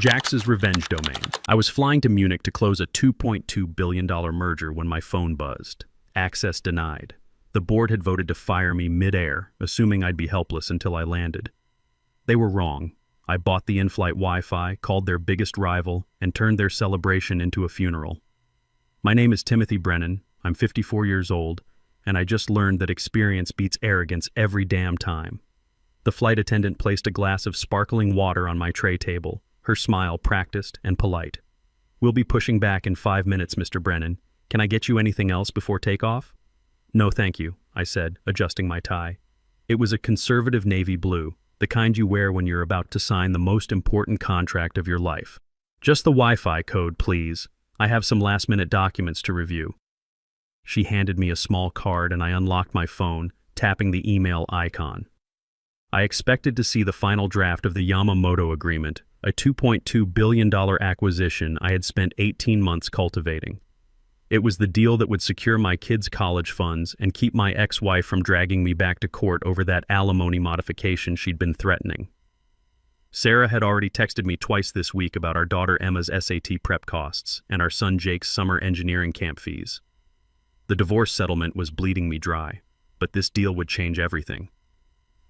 Jax's revenge domain. I was flying to Munich to close a $2.2 billion merger when my phone buzzed. Access denied. The board had voted to fire me mid-air, assuming I'd be helpless until I landed. They were wrong. I bought the in-flight Wi-Fi, called their biggest rival, and turned their celebration into a funeral. My name is Timothy Brennan. I'm 54 years old, and I just learned that experience beats arrogance every damn time. The flight attendant placed a glass of sparkling water on my tray table, her smile practiced and polite. "We'll be pushing back in 5 minutes, Mr. Brennan. Can I get you anything else before takeoff?" "No, thank you," I said, adjusting my tie. It was a conservative navy blue, the kind you wear when you're about to sign the most important contract of your life. "Just the Wi-Fi code, please. I have some last-minute documents to review." She handed me a small card and I unlocked my phone, tapping the email icon. I expected to see the final draft of the Yamamoto Agreement, a $2.2 billion acquisition I had spent 18 months cultivating. It was the deal that would secure my kids' college funds and keep my ex-wife from dragging me back to court over that alimony modification she'd been threatening. Sarah had already texted me twice this week about our daughter Emma's SAT prep costs and our son Jake's summer engineering camp fees. The divorce settlement was bleeding me dry, but this deal would change everything.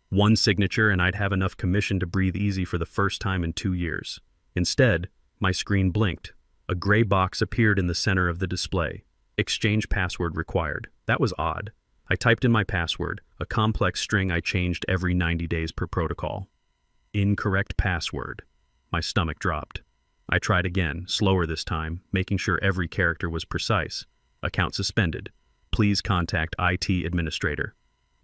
One signature and I'd have enough commission to breathe easy for the first time in 2 years. Instead, my screen blinked. A gray box appeared in the center of the display. Exchange password required. That was odd. I typed in my password, a complex string I changed every 90 days per protocol. Incorrect password. My stomach dropped. I tried again, slower this time, making sure every character was precise. Account suspended. Please contact IT administrator.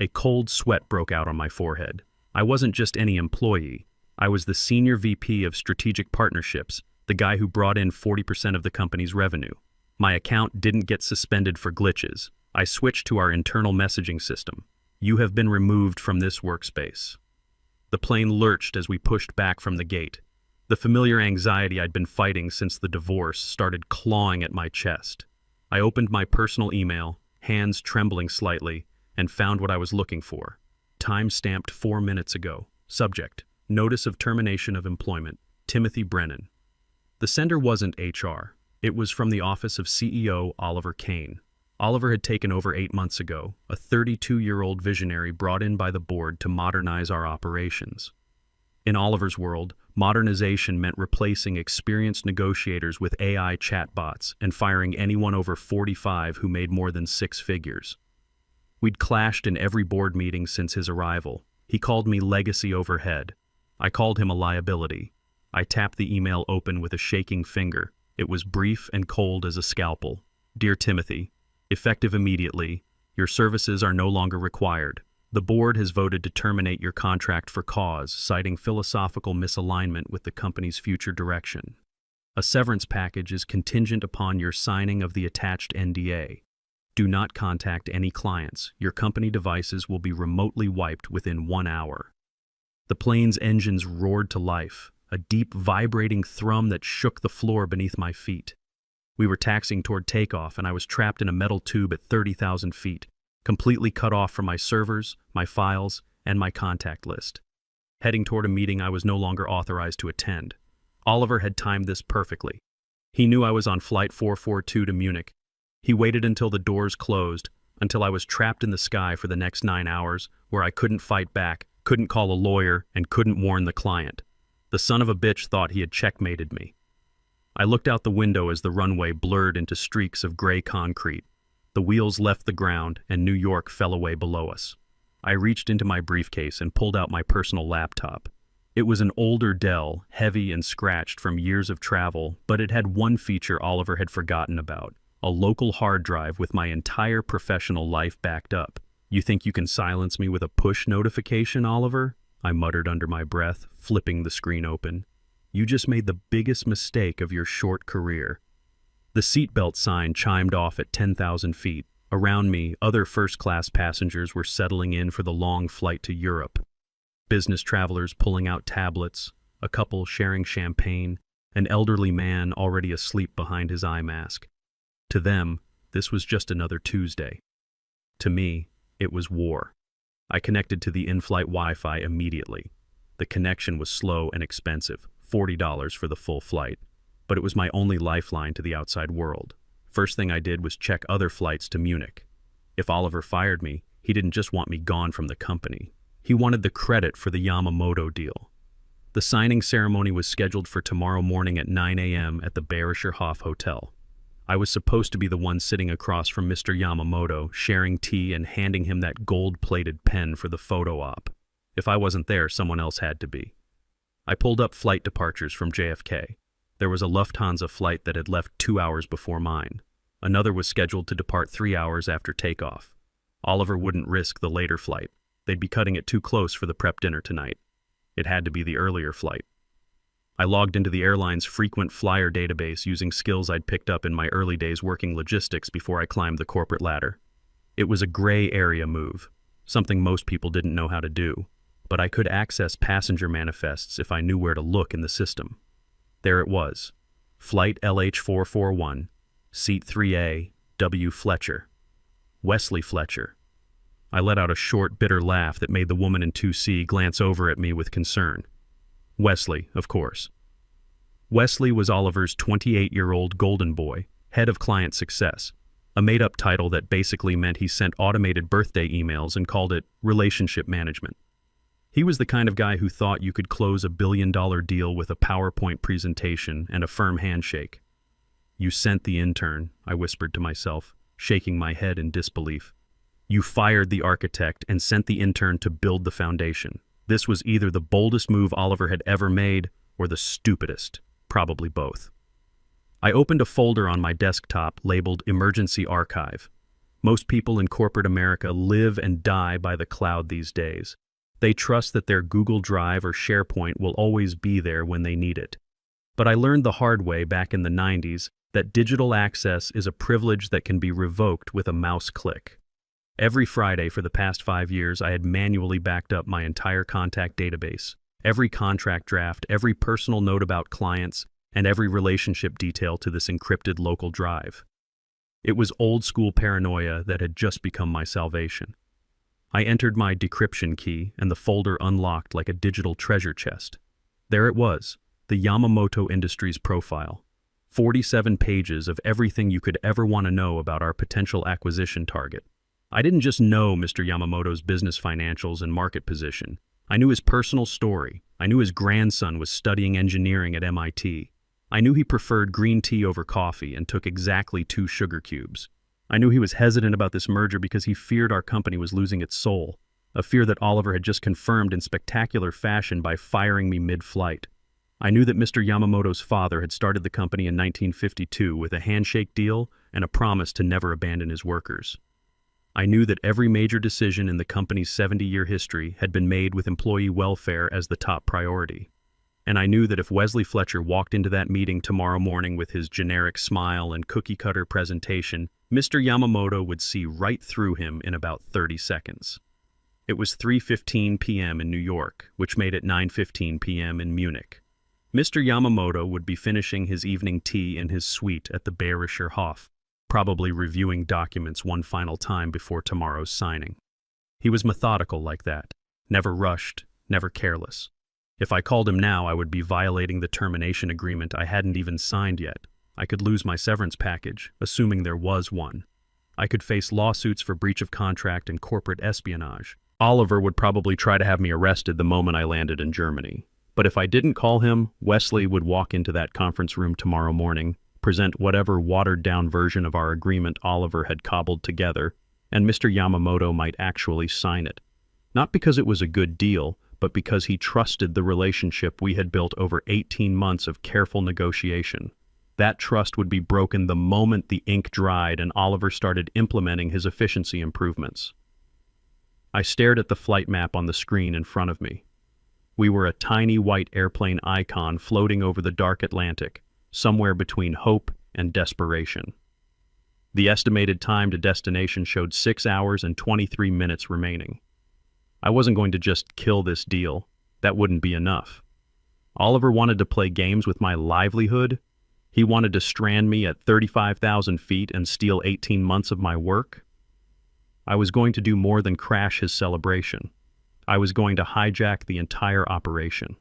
A cold sweat broke out on my forehead. I wasn't just any employee. I was the senior VP of strategic partnerships, the guy who brought in 40% of the company's revenue. My account didn't get suspended for glitches. I switched to our internal messaging system. "You have been removed from this workspace." The plane lurched as we pushed back from the gate. The familiar anxiety I'd been fighting since the divorce started clawing at my chest. I opened my personal email, hands trembling slightly, and found what I was looking for. Time-stamped 4 minutes ago. Subject: Notice of Termination of Employment. Timothy Brennan. The sender wasn't HR. It was from the office of CEO Oliver Kane. Oliver had taken over 8 months ago, a 32-year-old visionary brought in by the board to modernize our operations. In Oliver's world, modernization meant replacing experienced negotiators with AI chatbots and firing anyone over 45 who made more than 6 figures. We'd clashed in every board meeting since his arrival. He called me legacy overhead. I called him a liability. I tapped the email open with a shaking finger. It was brief and cold as a scalpel. "Dear Timothy, effective immediately, your services are no longer required. The board has voted to terminate your contract for cause, citing philosophical misalignment with the company's future direction. A severance package is contingent upon your signing of the attached NDA. Do not contact any clients. Your company devices will be remotely wiped within 1 hour." The plane's engines roared to life, a deep, vibrating thrum that shook the floor beneath my feet. We were taxiing toward takeoff, and I was trapped in a metal tube at 30,000 feet, completely cut off from my servers, my files, and my contact list. Heading toward a meeting I was no longer authorized to attend. Oliver had timed this perfectly. He knew I was on Flight 442 to Munich. He waited until the doors closed, until I was trapped in the sky for the next 9 hours, where I couldn't fight back, couldn't call a lawyer, and couldn't warn the client. The son of a bitch thought he had checkmated me. I looked out the window as the runway blurred into streaks of gray concrete. The wheels left the ground, and New York fell away below us. I reached into my briefcase and pulled out my personal laptop. It was an older Dell, heavy and scratched from years of travel, but it had one feature Oliver had forgotten about: a local hard drive with my entire professional life backed up. "You think you can silence me with a push notification, Oliver?" I muttered under my breath, flipping the screen open. "You just made the biggest mistake of your short career." The seatbelt sign chimed off at 10,000 feet. Around me, other first-class passengers were settling in for the long flight to Europe. Business travelers pulling out tablets, a couple sharing champagne, an elderly man already asleep behind his eye mask. To them, this was just another Tuesday. To me, it was war. I connected to the in-flight Wi-Fi immediately. The connection was slow and expensive, $40 for the full flight, but it was my only lifeline to the outside world. First thing I did was check other flights to Munich. If Oliver fired me, he didn't just want me gone from the company. He wanted the credit for the Yamamoto deal. The signing ceremony was scheduled for tomorrow morning at 9 a.m. at the Bayerischer Hof Hotel. I was supposed to be the one sitting across from Mr. Yamamoto, sharing tea and handing him that gold-plated pen for the photo op. If I wasn't there, someone else had to be. I pulled up flight departures from JFK. There was a Lufthansa flight that had left 2 hours before mine. Another was scheduled to depart 3 hours after takeoff. Oliver wouldn't risk the later flight. They'd be cutting it too close for the prep dinner tonight. It had to be the earlier flight. I logged into the airline's frequent flyer database using skills I'd picked up in my early days working logistics before I climbed the corporate ladder. It was a gray area move, something most people didn't know how to do, but I could access passenger manifests if I knew where to look in the system. There it was, Flight LH441, Seat 3A, W. Fletcher. Wesley Fletcher. I let out a short, bitter laugh that made the woman in 2C glance over at me with concern. Wesley, of course. Wesley was Oliver's 28-year-old golden boy, head of client success, a made-up title that basically meant he sent automated birthday emails and called it relationship management. He was the kind of guy who thought you could close a billion-dollar deal with a PowerPoint presentation and a firm handshake. You sent the intern, I whispered to myself, shaking my head in disbelief. You fired the architect and sent the intern to build the foundation. This was either the boldest move Oliver had ever made or the stupidest, probably both. I opened a folder on my desktop labeled Emergency Archive. Most people in corporate America live and die by the cloud these days. They trust that their Google Drive or SharePoint will always be there when they need it. But I learned the hard way back in the 90s that digital access is a privilege that can be revoked with a mouse click. Every Friday for the past 5 years, I had manually backed up my entire contact database, every contract draft, every personal note about clients, and every relationship detail to this encrypted local drive. It was old-school paranoia that had just become my salvation. I entered my decryption key, and the folder unlocked like a digital treasure chest. There it was, the Yamamoto Industries profile. 47 pages of everything you could ever want to know about our potential acquisition target. I didn't just know Mr. Yamamoto's business financials and market position. I knew his personal story. I knew his grandson was studying engineering at MIT. I knew he preferred green tea over coffee and took exactly 2 sugar cubes. I knew he was hesitant about this merger because he feared our company was losing its soul, a fear that Oliver had just confirmed in spectacular fashion by firing me mid-flight. I knew that Mr. Yamamoto's father had started the company in 1952 with a handshake deal and a promise to never abandon his workers. I knew that every major decision in the company's 70-year history had been made with employee welfare as the top priority. And I knew that if Wesley Fletcher walked into that meeting tomorrow morning with his generic smile and cookie-cutter presentation, Mr. Yamamoto would see right through him in about 30 seconds. It was 3:15 p.m. in New York, which made it 9:15 p.m. in Munich. Mr. Yamamoto would be finishing his evening tea in his suite at the Bayerischer Hof, probably reviewing documents one final time before tomorrow's signing. He was methodical like that, never rushed, never careless. If I called him now, I would be violating the termination agreement I hadn't even signed yet. I could lose my severance package, assuming there was one. I could face lawsuits for breach of contract and corporate espionage. Oliver would probably try to have me arrested the moment I landed in Germany. But if I didn't call him, Wesley would walk into that conference room tomorrow morning, present whatever watered-down version of our agreement Oliver had cobbled together, and Mr. Yamamoto might actually sign it. Not because it was a good deal, but because he trusted the relationship we had built over 18 months of careful negotiation. That trust would be broken the moment the ink dried and Oliver started implementing his efficiency improvements. I stared at the flight map on the screen in front of me. We were a tiny white airplane icon floating over the dark Atlantic, somewhere between hope and desperation. The estimated time to destination showed 6 hours and 23 minutes remaining. I wasn't going to just kill this deal. That wouldn't be enough. Oliver wanted to play games with my livelihood. He wanted to strand me at 35,000 feet and steal 18 months of my work. I was going to do more than crash his celebration. I was going to hijack the entire operation.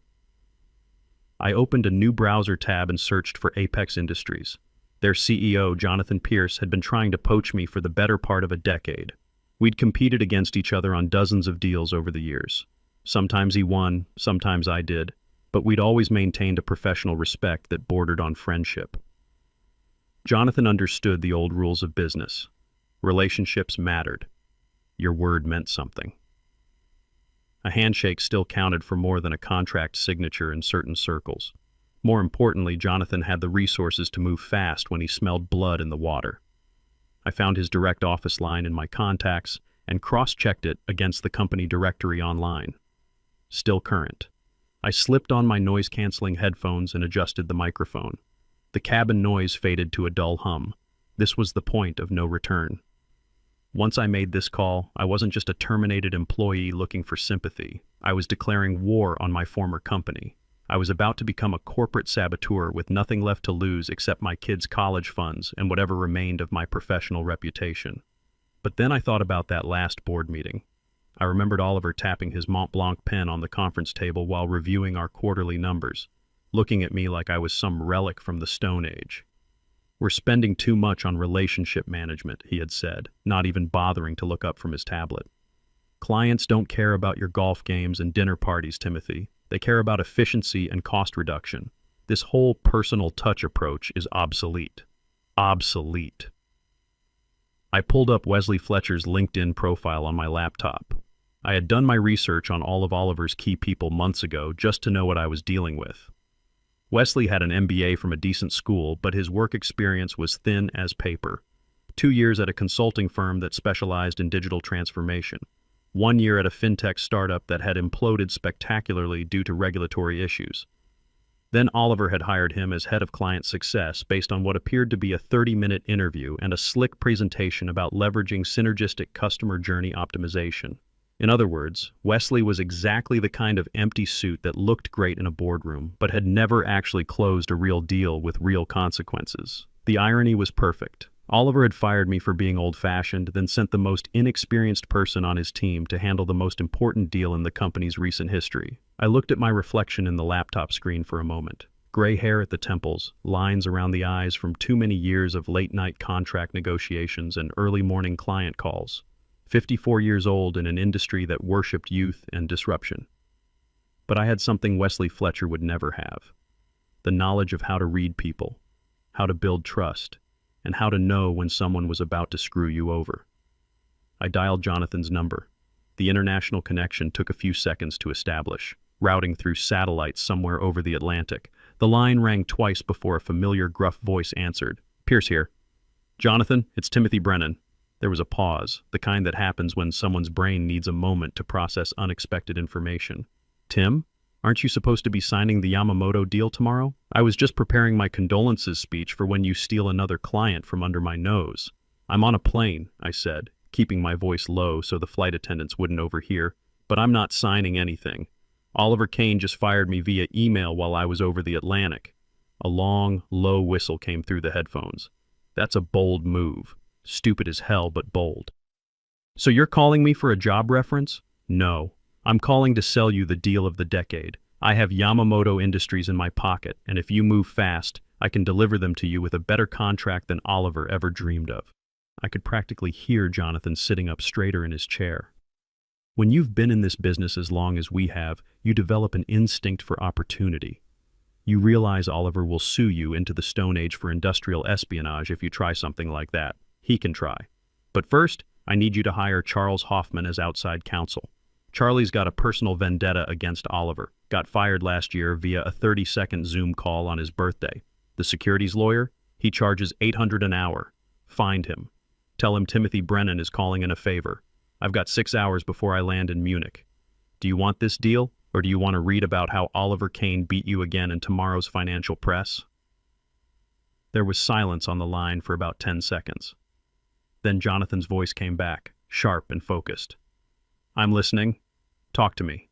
I opened a new browser tab and searched for Apex Industries. Their CEO, Jonathan Pierce, had been trying to poach me for the better part of a decade. We'd competed against each other on dozens of deals over the years. Sometimes he won, sometimes I did, but we'd always maintained a professional respect that bordered on friendship. Jonathan understood the old rules of business. Relationships mattered. Your word meant something. A handshake still counted for more than a contract signature in certain circles. More importantly, Jonathan had the resources to move fast when he smelled blood in the water. I found his direct office line in my contacts and cross-checked it against the company directory online. Still current. I slipped on my noise-canceling headphones and adjusted the microphone. The cabin noise faded to a dull hum. This was the point of no return. Once I made this call, I wasn't just a terminated employee looking for sympathy. I was declaring war on my former company. I was about to become a corporate saboteur with nothing left to lose except my kids' college funds and whatever remained of my professional reputation. But then I thought about that last board meeting. I remembered Oliver tapping his Mont Blanc pen on the conference table while reviewing our quarterly numbers, looking at me like I was some relic from the Stone Age. "We're spending too much on relationship management," he had said, not even bothering to look up from his tablet. "Clients don't care about your golf games and dinner parties, Timothy. They care about efficiency and cost reduction. This whole personal touch approach is obsolete." Obsolete. I pulled up Wesley Fletcher's LinkedIn profile on my laptop. I had done my research on all of Oliver's key people months ago just to know what I was dealing with. Wesley had an MBA from a decent school, but his work experience was thin as paper. 2 years at a consulting firm that specialized in digital transformation. 1 year at a fintech startup that had imploded spectacularly due to regulatory issues. Then Oliver had hired him as head of client success based on what appeared to be a 30-minute interview and a slick presentation about leveraging synergistic customer journey optimization. In other words, Wesley was exactly the kind of empty suit that looked great in a boardroom, but had never actually closed a real deal with real consequences. The irony was perfect. Oliver had fired me for being old-fashioned, then sent the most inexperienced person on his team to handle the most important deal in the company's recent history. I looked at my reflection in the laptop screen for a moment. Gray hair at the temples, lines around the eyes from too many years of late-night contract negotiations and early-morning client calls. 54 years old in an industry that worshipped youth and disruption. But I had something Wesley Fletcher would never have. The knowledge of how to read people, how to build trust, and how to know when someone was about to screw you over. I dialed Jonathan's number. The international connection took a few seconds to establish, routing through satellites somewhere over the Atlantic. The line rang twice before a familiar gruff voice answered. "Pierce here." "Jonathan, it's Timothy Brennan." There was a pause, the kind that happens when someone's brain needs a moment to process unexpected information. "Tim? Aren't you supposed to be signing the Yamamoto deal tomorrow? I was just preparing my condolences speech for when you steal another client from under my nose." "I'm on a plane," I said, keeping my voice low so the flight attendants wouldn't overhear, "but I'm not signing anything. Oliver Kane just fired me via email while I was over the Atlantic." A long, low whistle came through the headphones. "That's a bold move. Stupid as hell, but bold." "So you're calling me for a job reference?" "No. I'm calling to sell you the deal of the decade. I have Yamamoto Industries in my pocket, and if you move fast, I can deliver them to you with a better contract than Oliver ever dreamed of." I could practically hear Jonathan sitting up straighter in his chair. When you've been in this business as long as we have, you develop an instinct for opportunity. You realize Oliver will sue you into the Stone Age for industrial espionage if you try something like that. He can try. But first, I need you to hire Charles Hoffman as outside counsel. Charlie's got a personal vendetta against Oliver. Got fired last year via a 30-second Zoom call on his birthday. The securities lawyer? He charges $800 an hour. Find him. Tell him Timothy Brennan is calling in a favor. I've got 6 hours before I land in Munich. Do you want this deal, or do you want to read about how Oliver Kane beat you again in tomorrow's financial press? There was silence on the line for about 10 seconds. Then Jonathan's voice came back, sharp and focused. "I'm listening. Talk to me."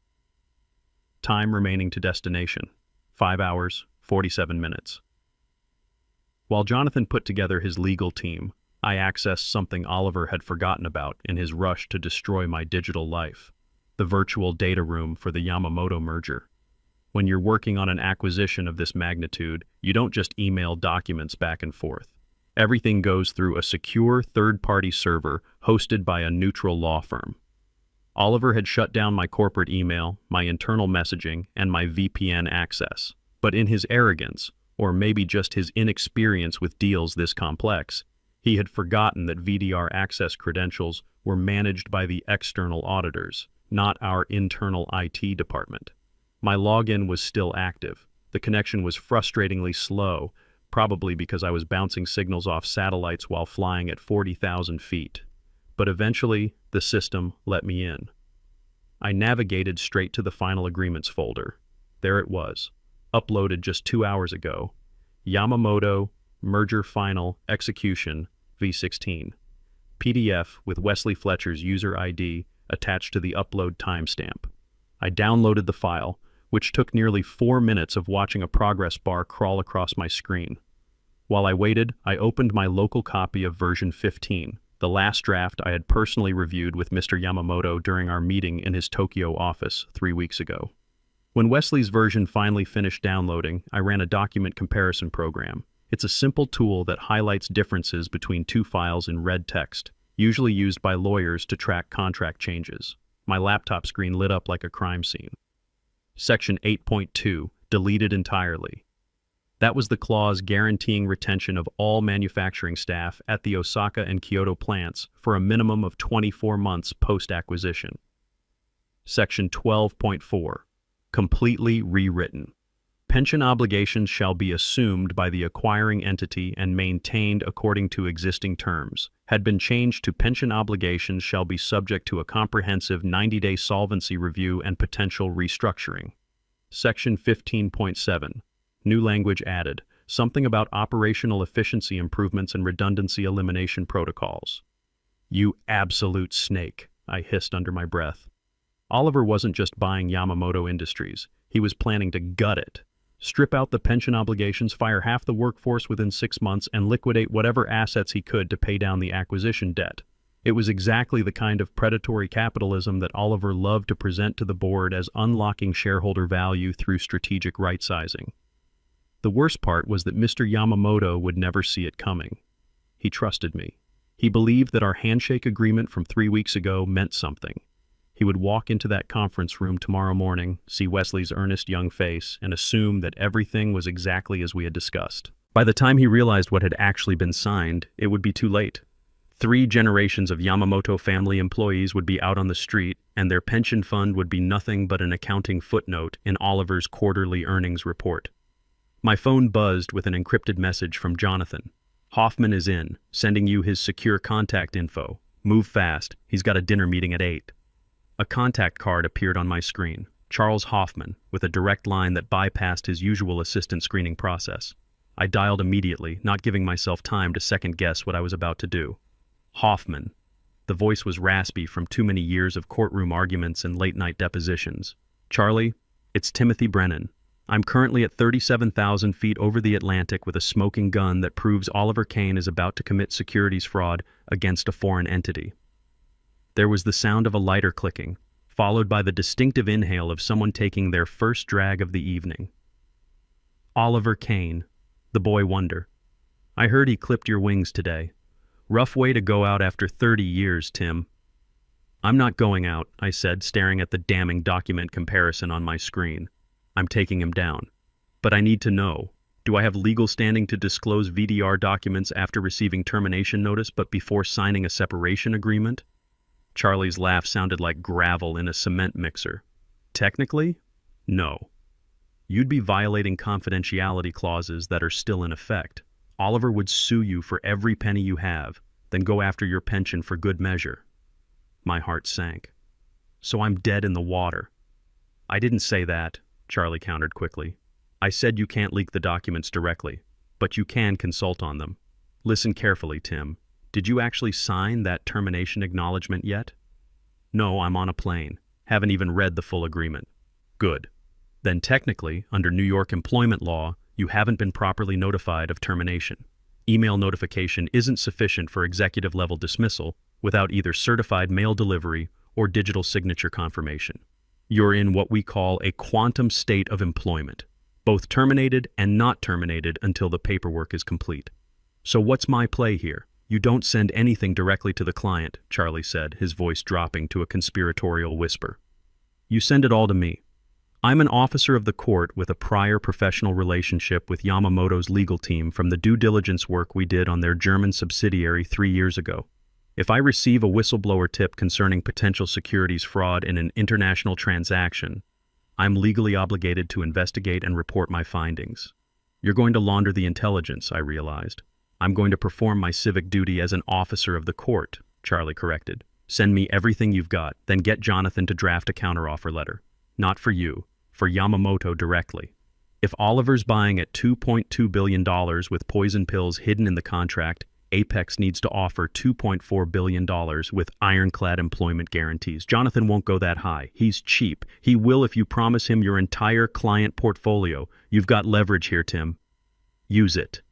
Time remaining to destination, 5 hours, 47 minutes. While Jonathan put together his legal team, I accessed something Oliver had forgotten about in his rush to destroy my digital life, the virtual data room for the Yamamoto merger. When you're working on an acquisition of this magnitude, you don't just email documents back and forth. Everything goes through a secure third-party server hosted by a neutral law firm. Oliver had shut down my corporate email, my internal messaging, and my VPN access. But in his arrogance, or maybe just his inexperience with deals this complex, he had forgotten that VDR access credentials were managed by the external auditors, not our internal IT department. My login was still active. The connection was frustratingly slow, probably because I was bouncing signals off satellites while flying at 40,000 feet. But eventually, the system let me in. I navigated straight to the final agreements folder. There it was, uploaded just 2 hours ago. Yamamoto, Merger Final, Execution, V16. PDF with Wesley Fletcher's user ID attached to the upload timestamp. I downloaded the file, which took nearly 4 minutes of watching a progress bar crawl across my screen. While I waited, I opened my local copy of version 15, the last draft I had personally reviewed with Mr. Yamamoto during our meeting in his Tokyo office 3 weeks ago. When Wesley's version finally finished downloading, I ran a document comparison program. It's a simple tool that highlights differences between two files in red text, usually used by lawyers to track contract changes. My laptop screen lit up like a crime scene. Section 8.2, deleted entirely. That was the clause guaranteeing retention of all manufacturing staff at the Osaka and Kyoto plants for a minimum of 24 months post-acquisition. Section 12.4, completely rewritten. Pension obligations shall be assumed by the acquiring entity and maintained according to existing terms. Had been changed to pension obligations shall be subject to a comprehensive 90-day solvency review and potential restructuring. Section 15.7. New language added. Something about operational efficiency improvements and redundancy elimination protocols. You absolute snake, I hissed under my breath. Oliver wasn't just buying Yamamoto Industries. He was planning to gut it. Strip out the pension obligations, fire half the workforce within 6 months, and liquidate whatever assets he could to pay down the acquisition debt. It was exactly the kind of predatory capitalism that Oliver loved to present to the board as unlocking shareholder value through strategic right-sizing. The worst part was that Mr. Yamamoto would never see it coming. He trusted me. He believed that our handshake agreement from 3 weeks ago meant something. He would walk into that conference room tomorrow morning, see Wesley's earnest young face, and assume that everything was exactly as we had discussed. By the time he realized what had actually been signed, it would be too late. 3 generations of Yamamoto family employees would be out on the street, and their pension fund would be nothing but an accounting footnote in Oliver's quarterly earnings report. My phone buzzed with an encrypted message from Jonathan. Hoffman is in, sending you his secure contact info. Move fast, he's got a dinner meeting at 8. A contact card appeared on my screen. Charles Hoffman, with a direct line that bypassed his usual assistant screening process. I dialed immediately, not giving myself time to second-guess what I was about to do. Hoffman. The voice was raspy from too many years of courtroom arguments and late-night depositions. Charlie, it's Timothy Brennan. I'm currently at 37,000 feet over the Atlantic with a smoking gun that proves Oliver Kane is about to commit securities fraud against a foreign entity. There was the sound of a lighter clicking, followed by the distinctive inhale of someone taking their first drag of the evening. Oliver Kane, the boy wonder. I heard he clipped your wings today. Rough way to go out after 30 years, Tim. I'm not going out, I said, staring at the damning document comparison on my screen. I'm taking him down. But I need to know, do I have legal standing to disclose VDR documents after receiving termination notice but before signing a separation agreement? Charlie's laugh sounded like gravel in a cement mixer. Technically, no. You'd be violating confidentiality clauses that are still in effect. Oliver would sue you for every penny you have, then go after your pension for good measure. My heart sank. So I'm dead in the water. I didn't say that, Charlie countered quickly. I said you can't leak the documents directly, but you can consult on them. Listen carefully, Tim. Did you actually sign that termination acknowledgement yet? No, I'm on a plane. Haven't even read the full agreement. Good. Then technically, under New York employment law, you haven't been properly notified of termination. Email notification isn't sufficient for executive-level dismissal without either certified mail delivery or digital signature confirmation. You're in what we call a quantum state of employment, both terminated and not terminated until the paperwork is complete. So what's my play here? You don't send anything directly to the client, Charlie said, his voice dropping to a conspiratorial whisper. You send it all to me. I'm an officer of the court with a prior professional relationship with Yamamoto's legal team from the due diligence work we did on their German subsidiary 3 years ago. If I receive a whistleblower tip concerning potential securities fraud in an international transaction, I'm legally obligated to investigate and report my findings. You're going to launder the intelligence, I realized. I'm going to perform my civic duty as an officer of the court, Charlie corrected. Send me everything you've got, then get Jonathan to draft a counteroffer letter. Not for you, for Yamamoto directly. If Oliver's buying at $2.2 billion with poison pills hidden in the contract, Apex needs to offer $2.4 billion with ironclad employment guarantees. Jonathan won't go that high. He's cheap. He will if you promise him your entire client portfolio. You've got leverage here, Tim. Use it.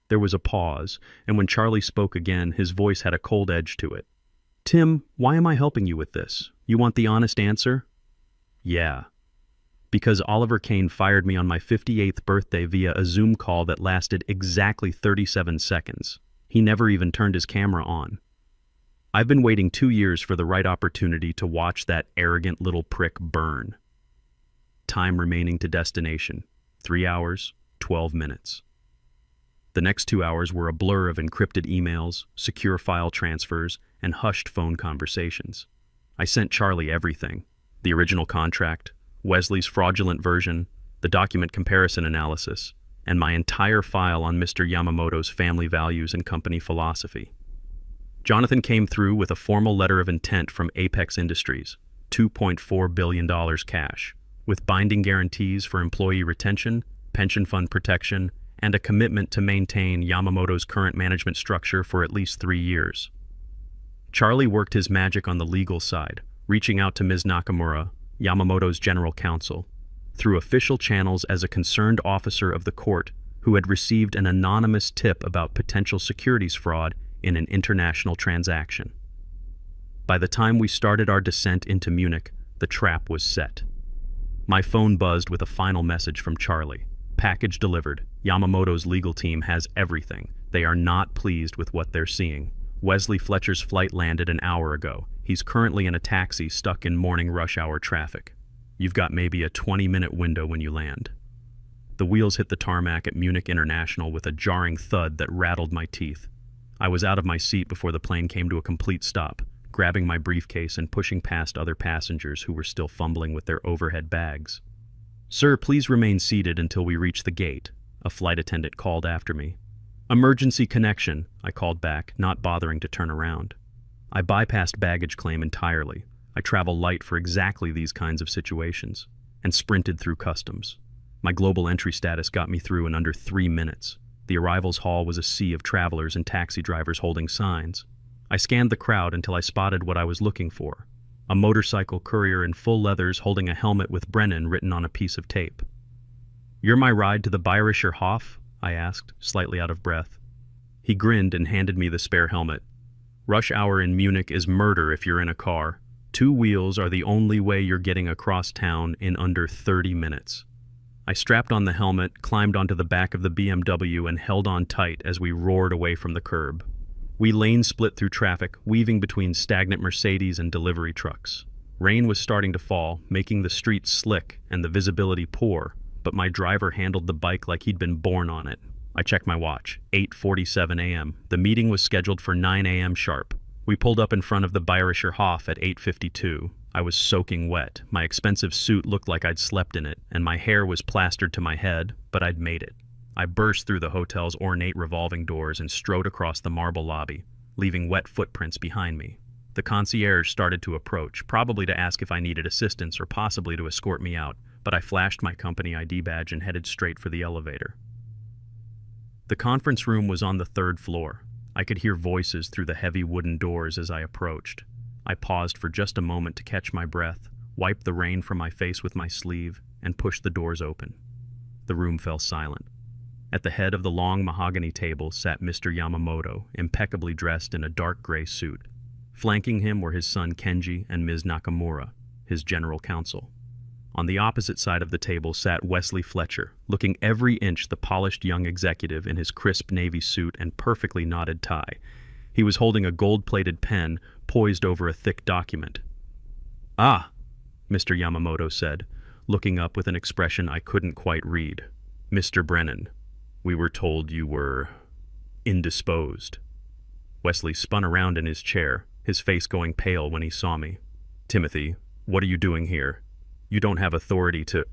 There was a pause, and when Charlie spoke again, his voice had a cold edge to it. Tim, why am I helping you with this? You want the honest answer? Yeah. Because Oliver Kane fired me on my 58th birthday via a Zoom call that lasted exactly 37 seconds. He never even turned his camera on. I've been waiting 2 years for the right opportunity to watch that arrogant little prick burn. Time remaining to destination, 3 hours, 12 minutes. The next 2 hours were a blur of encrypted emails, secure file transfers, and hushed phone conversations. I sent Charlie everything: the original contract, Wesley's fraudulent version, the document comparison analysis, and my entire file on Mr. Yamamoto's family values and company philosophy. Jonathan came through with a formal letter of intent from Apex Industries, $2.4 billion cash, with binding guarantees for employee retention, pension fund protection, and a commitment to maintain Yamamoto's current management structure for at least 3 years. Charlie worked his magic on the legal side, reaching out to Ms. Nakamura, Yamamoto's general counsel, through official channels as a concerned officer of the court who had received an anonymous tip about potential securities fraud in an international transaction. By the time we started our descent into Munich, the trap was set. My phone buzzed with a final message from Charlie. Package delivered. Yamamoto's legal team has everything. They are not pleased with what they're seeing. Wesley Fletcher's flight landed an hour ago. He's currently in a taxi stuck in morning rush hour traffic. You've got maybe a 20-minute window when you land. The wheels hit the tarmac at Munich International with a jarring thud that rattled my teeth. I was out of my seat before the plane came to a complete stop, grabbing my briefcase and pushing past other passengers who were still fumbling with their overhead bags. Sir, please remain seated until we reach the gate, a flight attendant called after me. Emergency connection, I called back, not bothering to turn around. I bypassed baggage claim entirely. I travel light for exactly these kinds of situations, and sprinted through customs. My global entry status got me through in under 3 minutes. The arrivals hall was a sea of travelers and taxi drivers holding signs. I scanned the crowd until I spotted what I was looking for: a motorcycle courier in full leathers holding a helmet with Brennan written on a piece of tape. "You're my ride to the Bayerischer Hof?" I asked, slightly out of breath. He grinned and handed me the spare helmet. "Rush hour in Munich is murder if you're in a car. 2 wheels are the only way you're getting across town in under 30 minutes. I strapped on the helmet, climbed onto the back of the BMW, and held on tight as we roared away from the curb. We lane split through traffic, weaving between stagnant Mercedes and delivery trucks. Rain was starting to fall, making the streets slick and the visibility poor, but my driver handled the bike like he'd been born on it. I checked my watch, 8:47 a.m. The meeting was scheduled for 9 a.m. sharp. We pulled up in front of the Bayerischer Hof at 8:52. I was soaking wet. My expensive suit looked like I'd slept in it, and my hair was plastered to my head, but I'd made it. I burst through the hotel's ornate revolving doors and strode across the marble lobby, leaving wet footprints behind me. The concierge started to approach, probably to ask if I needed assistance or possibly to escort me out, but I flashed my company ID badge and headed straight for the elevator. The conference room was on the 3rd floor. I could hear voices through the heavy wooden doors as I approached. I paused for just a moment to catch my breath, wiped the rain from my face with my sleeve, and pushed the doors open. The room fell silent. At the head of the long mahogany table sat Mr. Yamamoto, impeccably dressed in a dark gray suit. Flanking him were his son Kenji and Ms. Nakamura, his general counsel. On the opposite side of the table sat Wesley Fletcher, looking every inch the polished young executive in his crisp navy suit and perfectly knotted tie. He was holding a gold-plated pen poised over a thick document. "Ah," Mr. Yamamoto said, looking up with an expression I couldn't quite read. "Mr. Brennan, we were told you were indisposed." Wesley spun around in his chair, his face going pale when he saw me. "Timothy, what are you doing here? You don't have authority to—"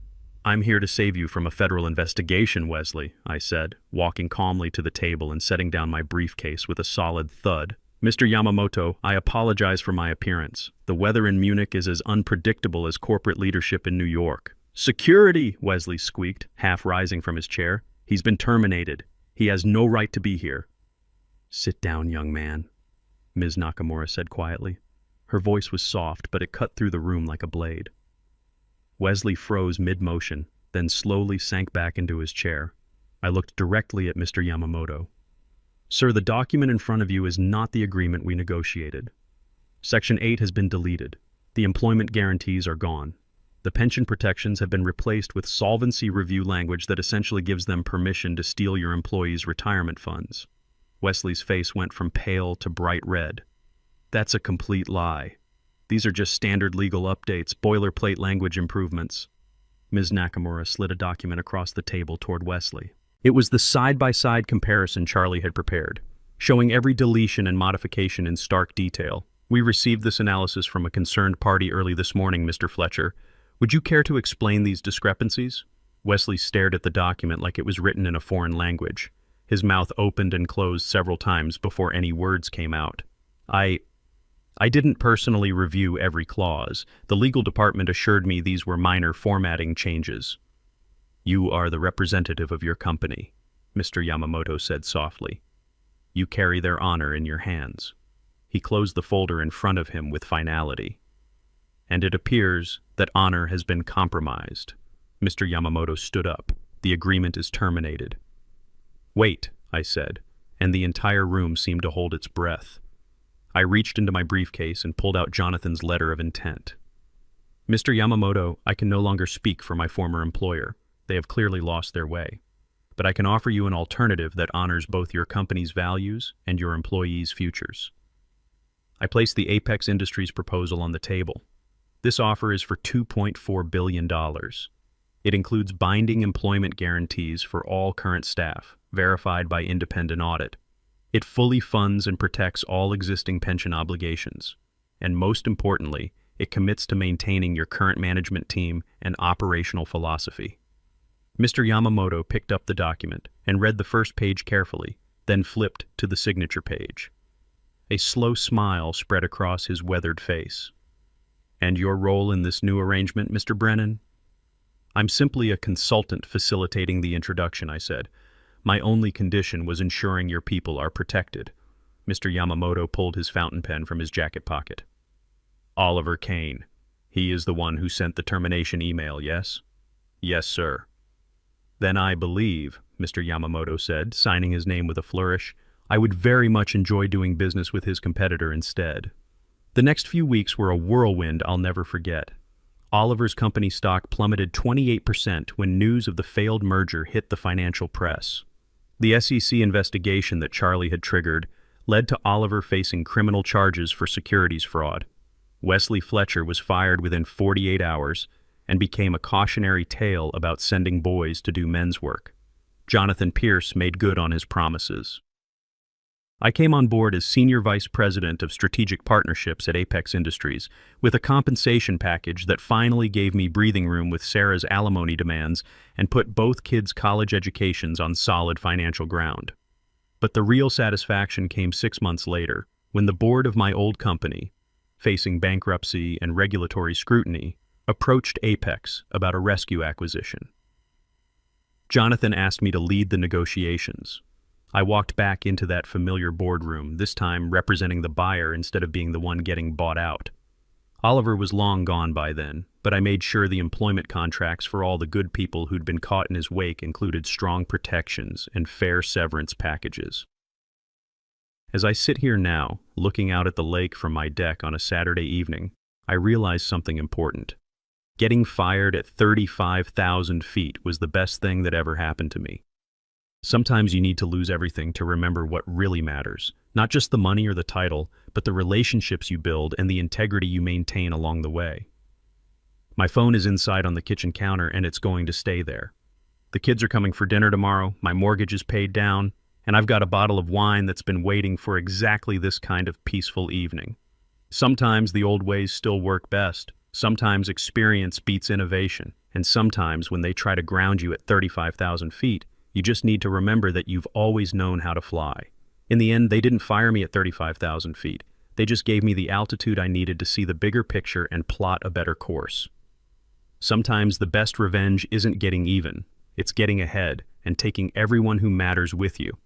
"I'm here to save you from a federal investigation, Wesley," I said, walking calmly to the table and setting down my briefcase with a solid thud. "Mr. Yamamoto, I apologize for my appearance. The weather in Munich is as unpredictable as corporate leadership in New York." "Security!" Wesley squeaked, half rising from his chair. "He's been terminated. He has no right to be here." "Sit down, young man," Ms. Nakamura said quietly. Her voice was soft, but it cut through the room like a blade. Wesley froze mid-motion, then slowly sank back into his chair. I looked directly at Mr. Yamamoto. "Sir, the document in front of you is not the agreement we negotiated. Section 8 has been deleted. The employment guarantees are gone. The pension protections have been replaced with solvency review language that essentially gives them permission to steal your employees' retirement funds." Wesley's face went from pale to bright red. "That's a complete lie. These are just standard legal updates, boilerplate language improvements." Ms. Nakamura slid a document across the table toward Wesley. It was the side-by-side comparison Charlie had prepared, showing every deletion and modification in stark detail. "We received this analysis from a concerned party early this morning, Mr. Fletcher. Would you care to explain these discrepancies?" Wesley stared at the document like it was written in a foreign language. His mouth opened and closed several times before any words came out. I didn't personally review every clause. The legal department assured me these were minor formatting changes." "You are the representative of your company," Mr. Yamamoto said softly. "You carry their honor in your hands." He closed the folder in front of him with finality. "And it appears that honor has been compromised." Mr. Yamamoto stood up. "The agreement is terminated." "Wait," I said, and the entire room seemed to hold its breath. I reached into my briefcase and pulled out Jonathan's letter of intent. "Mr. Yamamoto, I can no longer speak for my former employer. They have clearly lost their way. But I can offer you an alternative that honors both your company's values and your employees' futures." I placed the Apex Industries proposal on the table. This offer is for $2.4 billion. It includes binding employment guarantees for all current staff, verified by independent audit. It fully funds and protects all existing pension obligations. And most importantly, it commits to maintaining your current management team and operational philosophy. Mr. Yamamoto picked up the document and read the first page carefully, then flipped to the signature page. A slow smile spread across his weathered face. "And your role in this new arrangement, Mr. Brennan?" "I'm simply a consultant facilitating the introduction," I said. "My only condition was ensuring your people are protected." Mr. Yamamoto pulled his fountain pen from his jacket pocket. "Oliver Kane. He is the one who sent the termination email, yes?" "Yes, sir." "Then I believe," Mr. Yamamoto said, signing his name with a flourish, "I would very much enjoy doing business with his competitor instead." The next few weeks were a whirlwind I'll never forget. Oliver's company stock plummeted 28% when news of the failed merger hit the financial press. The SEC investigation that Charlie had triggered led to Oliver facing criminal charges for securities fraud. Wesley Fletcher was fired within 48 hours and became a cautionary tale about sending boys to do men's work. Jonathan Pierce made good on his promises. I came on board as Senior Vice President of Strategic Partnerships at Apex Industries with a compensation package that finally gave me breathing room with Sarah's alimony demands and put both kids' college educations on solid financial ground. But the real satisfaction came 6 months later, when the board of my old company, facing bankruptcy and regulatory scrutiny, approached Apex about a rescue acquisition. Jonathan asked me to lead the negotiations. I walked back into that familiar boardroom, this time representing the buyer instead of being the one getting bought out. Oliver was long gone by then, but I made sure the employment contracts for all the good people who'd been caught in his wake included strong protections and fair severance packages. As I sit here now, looking out at the lake from my deck on a Saturday evening, I realize something important. Getting fired at 35,000 feet was the best thing that ever happened to me. Sometimes you need to lose everything to remember what really matters. Not just the money or the title, but the relationships you build and the integrity you maintain along the way. My phone is inside on the kitchen counter and it's going to stay there. The kids are coming for dinner tomorrow, my mortgage is paid down, and I've got a bottle of wine that's been waiting for exactly this kind of peaceful evening. Sometimes the old ways still work best. Sometimes experience beats innovation. And sometimes when they try to ground you at 35,000 feet, you just need to remember that you've always known how to fly. In the end, they didn't fire me at 35,000 feet. They just gave me the altitude I needed to see the bigger picture and plot a better course. Sometimes the best revenge isn't getting even. It's getting ahead and taking everyone who matters with you.